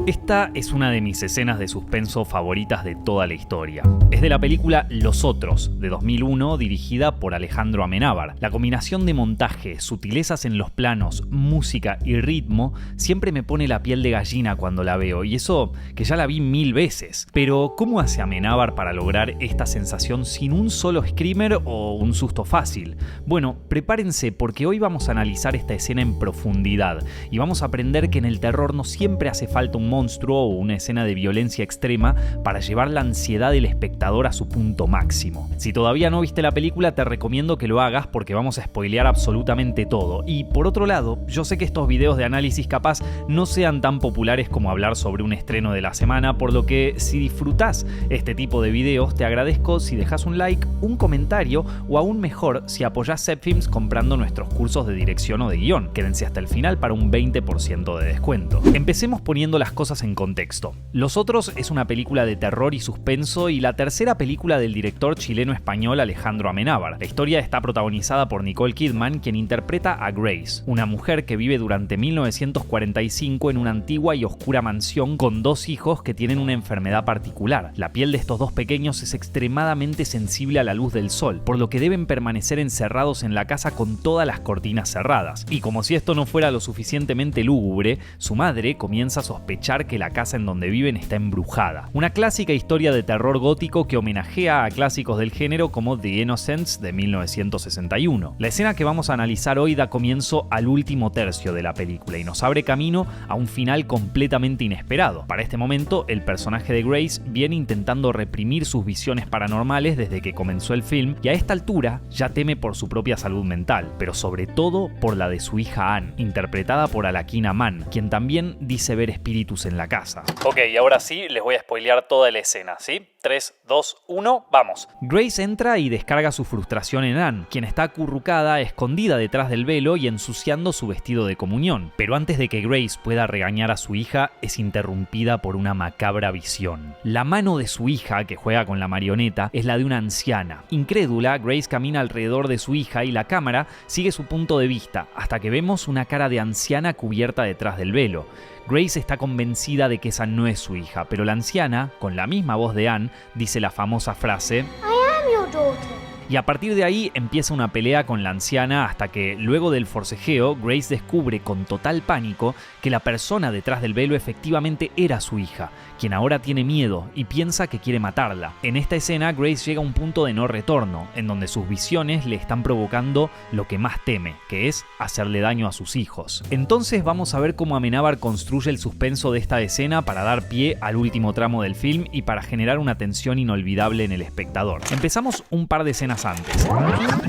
Esta es una de mis escenas de suspenso favoritas de toda la historia. Es de la película Los Otros, de 2001, dirigida por Alejandro Amenábar. La combinación de montaje, sutilezas en los planos, música y ritmo siempre me pone la piel de gallina cuando la veo, y eso que ya la vi 1000 veces. Pero, ¿cómo hace Amenábar para lograr esta sensación sin un solo screamer o un susto fácil? Bueno, prepárense porque hoy vamos a analizar esta escena en profundidad y vamos a aprender que en el terror no siempre hace falta un monstruo o una escena de violencia extrema para llevar la ansiedad del espectador a su punto máximo. Si todavía no viste la película, te recomiendo que lo hagas porque vamos a spoilear absolutamente todo. Y por otro lado, yo sé que estos videos de análisis capaz no sean tan populares como hablar sobre un estreno de la semana, por lo que si disfrutás este tipo de videos, te agradezco si dejas un like, un comentario o aún mejor si apoyás Zepfilms comprando nuestros cursos de dirección o de guión. Quédense hasta el final para un 20% de descuento. Empecemos poniendo las cosas en contexto. Los Otros es una película de terror y suspenso y la tercera película del director chileno-español Alejandro Amenábar. La historia está protagonizada por Nicole Kidman, quien interpreta a Grace, una mujer que vive durante 1945 en una antigua y oscura mansión con 2 hijos que tienen una enfermedad particular. La piel de estos 2 pequeños es extremadamente sensible a la luz del sol, por lo que deben permanecer encerrados en la casa con todas las cortinas cerradas. Y como si esto no fuera lo suficientemente lúgubre, su madre comienza a sospechar que la casa en donde viven está embrujada. Una clásica historia de terror gótico que homenajea a clásicos del género como The Innocents de 1961. La escena que vamos a analizar hoy da comienzo al último tercio de la película y nos abre camino a un final completamente inesperado. Para este momento, el personaje de Grace viene intentando reprimir sus visiones paranormales desde que comenzó el film y a esta altura ya teme por su propia salud mental, pero sobre todo por la de su hija Anne, interpretada por Alakina Mann, quien también dice ver espíritus en la casa. Ok, y ahora sí, les voy a spoilear toda la escena, ¿sí? 3, 2, 1, vamos. Grace entra y descarga su frustración en Anne, quien está acurrucada, escondida detrás del velo y ensuciando su vestido de comunión. Pero antes de que Grace pueda regañar a su hija, es interrumpida por una macabra visión. La mano de su hija, que juega con la marioneta, es la de una anciana. Incrédula, Grace camina alrededor de su hija y la cámara sigue su punto de vista, hasta que vemos una cara de anciana cubierta detrás del velo. Grace está convencida de que esa no es su hija, pero la anciana, con la misma voz de Anne, dice la famosa frase "I am your daughter". Y a partir de ahí empieza una pelea con la anciana hasta que, luego del forcejeo, Grace descubre con total pánico que la persona detrás del velo efectivamente era su hija, quien ahora tiene miedo y piensa que quiere matarla. En esta escena, Grace llega a un punto de no retorno, en donde sus visiones le están provocando lo que más teme, que es hacerle daño a sus hijos. Entonces vamos a ver cómo Amenábar construye el suspenso de esta escena para dar pie al último tramo del film y para generar una tensión inolvidable en el espectador. Empezamos un par de escenas antes.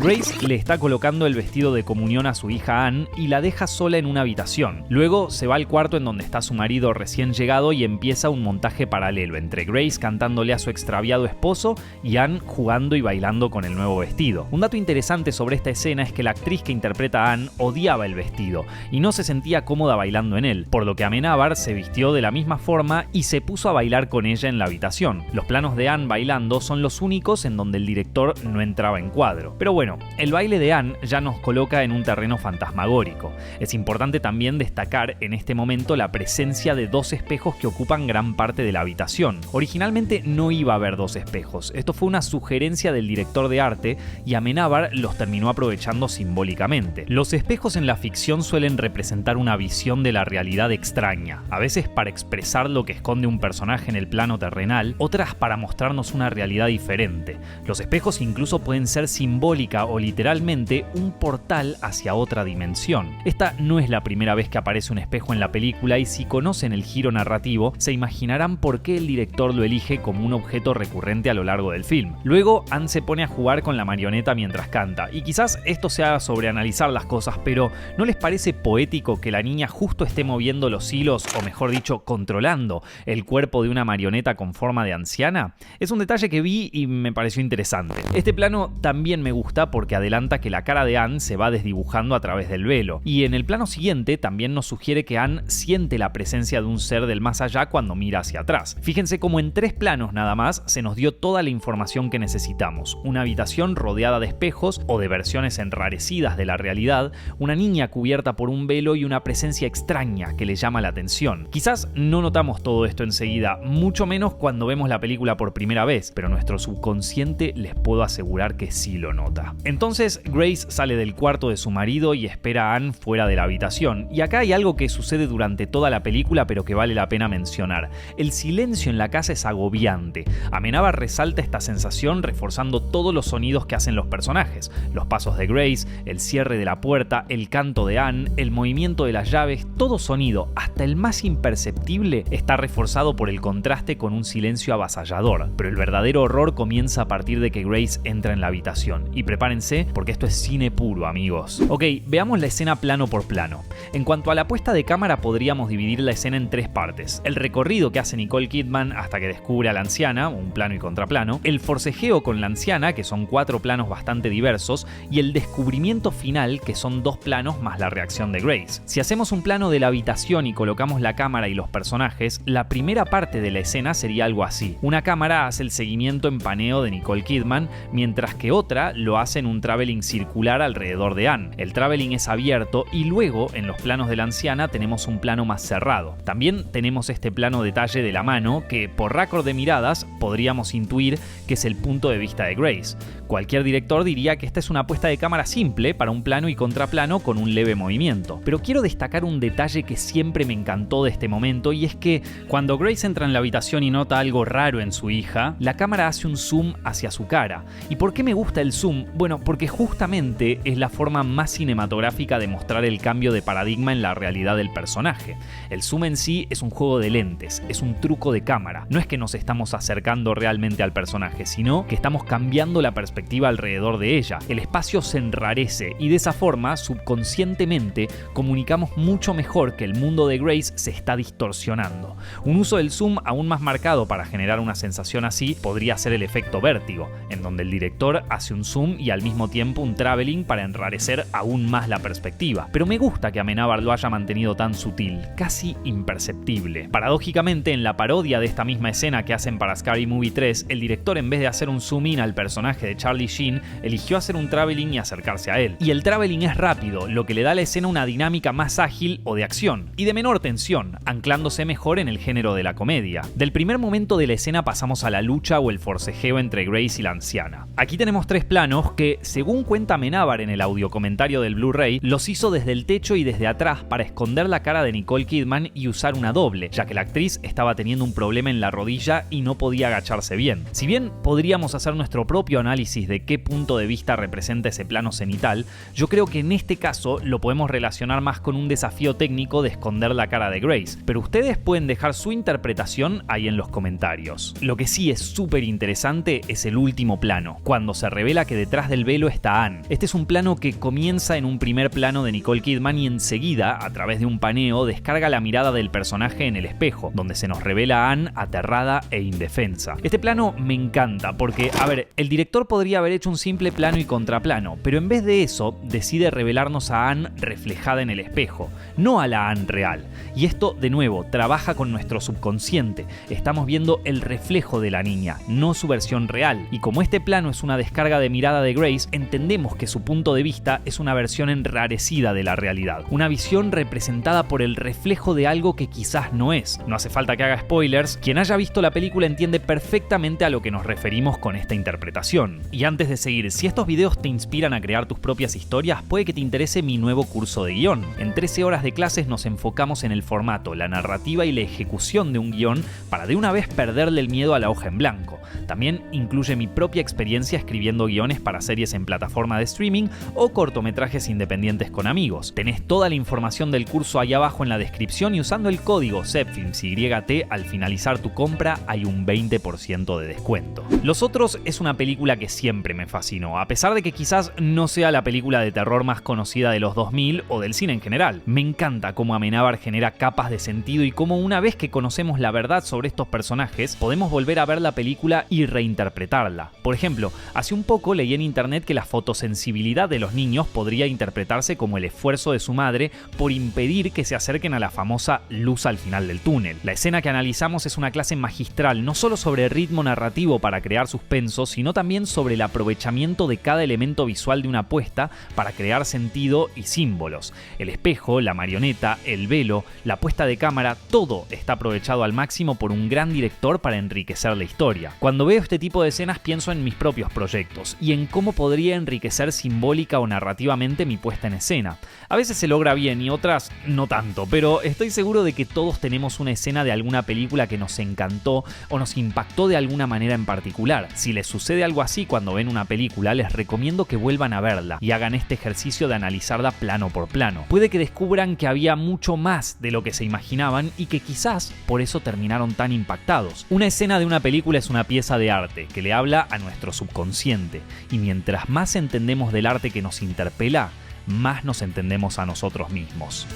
Grace le está colocando el vestido de comunión a su hija Anne y la deja sola en una habitación. Luego se va al cuarto en donde está su marido recién llegado y empieza un montaje paralelo entre Grace cantándole a su extraviado esposo y Anne jugando y bailando con el nuevo vestido. Un dato interesante sobre esta escena es que la actriz que interpreta a Anne odiaba el vestido y no se sentía cómoda bailando en él, por lo que Amenábar se vistió de la misma forma y se puso a bailar con ella en la habitación. Los planos de Anne bailando son los únicos en donde el director no entraba en cuadro. Pero bueno, el baile de Anne ya nos coloca en un terreno fantasmagórico. Es importante también destacar en este momento la presencia de 2 espejos que ocupan gran parte de la habitación. Originalmente no iba a haber 2 espejos. Esto fue una sugerencia del director de arte y Amenábar los terminó aprovechando simbólicamente. Los espejos en la ficción suelen representar una visión de la realidad extraña, a veces para expresar lo que esconde un personaje en el plano terrenal, otras para mostrarnos una realidad diferente. Los espejos incluso pueden ser simbólica o literalmente un portal hacia otra dimensión. Esta no es la primera vez que aparece un espejo en la película y si conocen el giro narrativo se imaginarán por qué el director lo elige como un objeto recurrente a lo largo del film. Luego Anne se pone a jugar con la marioneta mientras canta y quizás esto sea sobreanalizar las cosas, pero ¿no les parece poético que la niña justo esté moviendo los hilos o mejor dicho controlando el cuerpo de una marioneta con forma de anciana? Es un detalle que vi y me pareció interesante. Este plano plano también me gusta porque adelanta que la cara de Anne se va desdibujando a través del velo, y en el plano siguiente también nos sugiere que Anne siente la presencia de un ser del más allá cuando mira hacia atrás. Fíjense cómo en 3 planos nada más se nos dio toda la información que necesitamos: una habitación rodeada de espejos o de versiones enrarecidas de la realidad, una niña cubierta por un velo y una presencia extraña que le llama la atención. Quizás no notamos todo esto enseguida, mucho menos cuando vemos la película por primera vez, pero nuestro subconsciente les puedo asegurar que sí lo nota. Entonces Grace sale del cuarto de su marido y espera a Anne fuera de la habitación, y acá hay algo que sucede durante toda la película pero que vale la pena mencionar. El silencio en la casa es agobiante. Amenábar resalta esta sensación reforzando todos los sonidos que hacen los personajes: los pasos de Grace, el cierre de la puerta, el canto de Anne, el movimiento de las llaves. Todo sonido, hasta el más imperceptible, está reforzado por el contraste con un silencio avasallador. Pero el verdadero horror comienza a partir de que Grace entra en la habitación. Y prepárense porque esto es cine puro, amigos. Ok, veamos la escena plano por plano. En cuanto a la puesta de cámara, podríamos dividir la escena en 3 partes: el recorrido que hace Nicole Kidman hasta que descubre a la anciana, un plano y contraplano; el forcejeo con la anciana, que son 4 planos bastante diversos; y el descubrimiento final, que son 2 planos más la reacción de Grace. Si hacemos un plano de la habitación y colocamos la cámara y los personajes, la primera parte de la escena sería algo así: una cámara hace el seguimiento en paneo de Nicole Kidman, mientras que otra lo hace en un traveling circular alrededor de Anne. El traveling es abierto y luego en los planos de la anciana tenemos un plano más cerrado. También tenemos este plano detalle de la mano que, por récord de miradas, podríamos intuir que es el punto de vista de Grace. Cualquier director diría que esta es una puesta de cámara simple para un plano y contraplano con un leve movimiento. Pero quiero destacar un detalle que siempre me encantó de este momento, y es que cuando Grace entra en la habitación y nota algo raro en su hija, la cámara hace un zoom hacia su cara. ¿Y por qué me gusta el zoom? Bueno, porque justamente es la forma más cinematográfica de mostrar el cambio de paradigma en la realidad del personaje. El zoom en sí es un juego de lentes, es un truco de cámara. No es que nos estamos acercando realmente al personaje, sino que estamos cambiando la perspectiva alrededor de ella. El espacio se enrarece y de esa forma, subconscientemente, comunicamos mucho mejor que el mundo de Grace se está distorsionando. Un uso del zoom aún más marcado para generar una sensación así podría ser el efecto vértigo, en donde el director hace un zoom y al mismo tiempo un traveling para enrarecer aún más la perspectiva. Pero me gusta que Amenábar lo haya mantenido tan sutil, casi imperceptible. Paradójicamente, en la parodia de esta misma escena que hacen para Scary Movie 3, el director, en vez de hacer un zoom in al personaje de Charlie Sheen, eligió hacer un traveling y acercarse a él. Y el traveling es rápido, lo que le da a la escena una dinámica más ágil o de acción, y de menor tensión, anclándose mejor en el género de la comedia. Del primer momento de la escena pasamos a la lucha o el forcejeo entre Grace y la anciana. Aquí tenemos 3 planos que, según cuenta Amenábar en el audio comentario del Blu-ray, los hizo desde el techo y desde atrás para esconder la cara de Nicole Kidman y usar una doble, ya que la actriz estaba teniendo un problema en la rodilla y no podía agacharse bien. Si bien podríamos hacer nuestro propio análisis de qué punto de vista representa ese plano cenital, yo creo que en este caso lo podemos relacionar más con un desafío técnico de esconder la cara de Grace, pero ustedes pueden dejar su interpretación ahí en los comentarios. Lo que sí es súper interesante es el último plano, cuando se revela que detrás del velo está Anne. Este es un plano que comienza en un primer plano de Nicole Kidman y enseguida, a través de un paneo, descarga la mirada del personaje en el espejo, donde se nos revela a Anne aterrada e indefensa. Este plano me encanta porque, a ver, el director podría haber hecho un simple plano y contraplano, pero en vez de eso, decide revelarnos a Anne reflejada en el espejo, no a la Anne real. Y esto, de nuevo, trabaja con nuestro subconsciente. Estamos viendo el reflejo de la niña, no su versión real. Y como este plano es una descarga de mirada de Grace, entendemos que su punto de vista es una versión enrarecida de la realidad. Una visión representada por el reflejo de algo que quizás no es. No hace falta que haga spoilers. Quien haya visto la película entiende perfectamente a lo que nos referimos con esta interpretación. Y antes de seguir, si estos videos te inspiran a crear tus propias historias, puede que te interese mi nuevo curso de guión. En 13 horas de clases nos enfocamos en el formato, la narrativa y la ejecución de un guión para de una vez perderle el miedo a la hoja en blanco. También incluye mi propia experiencia escribiendo guiones para series en plataforma de streaming o cortometrajes independientes con amigos. Tenés toda la información del curso ahí abajo en la descripción y usando el código ZEPFILMSYT al finalizar tu compra hay un 20% de descuento. Los Otros es una película que siempre me fascinó, a pesar de que quizás no sea la película de terror más conocida de los 2000 o del cine en general. Me encanta cómo Amenábar genera capas de sentido y cómo una vez que conocemos la verdad sobre estos personajes, podemos volver a ver la película y reinterpretarla. Por ejemplo, hace un poco leí en internet que la fotosensibilidad de los niños podría interpretarse como el esfuerzo de su madre por impedir que se acerquen a la famosa luz al final del túnel. La escena que analizamos es una clase magistral, no solo sobre ritmo narrativo para crear suspenso, sino también sobre el aprovechamiento de cada elemento visual de una apuesta para crear sentido y símbolos. El espejo, la marioneta, el velo, la puesta de cámara, todo está aprovechado al máximo por un gran director para enriquecer la historia. Cuando veo este tipo de escenas pienso en mis propios proyectos y en cómo podría enriquecer simbólica o narrativamente mi puesta en escena. A veces se logra bien y otras no tanto, pero estoy seguro de que todos tenemos una escena de alguna película que nos encantó o nos impactó de alguna manera en particular. Si les sucede algo así cuando ven una película, les recomiendo que vuelvan a verla y hagan este ejercicio de analizarla plano por plano. Puede que descubran que había mucho más de lo que se imaginaban y que quizás por eso terminaron tan impactados. Una escena de una película es una pieza de arte que le habla a nuestro subconsciente, y mientras más entendemos del arte que nos interpela, más nos entendemos a nosotros mismos.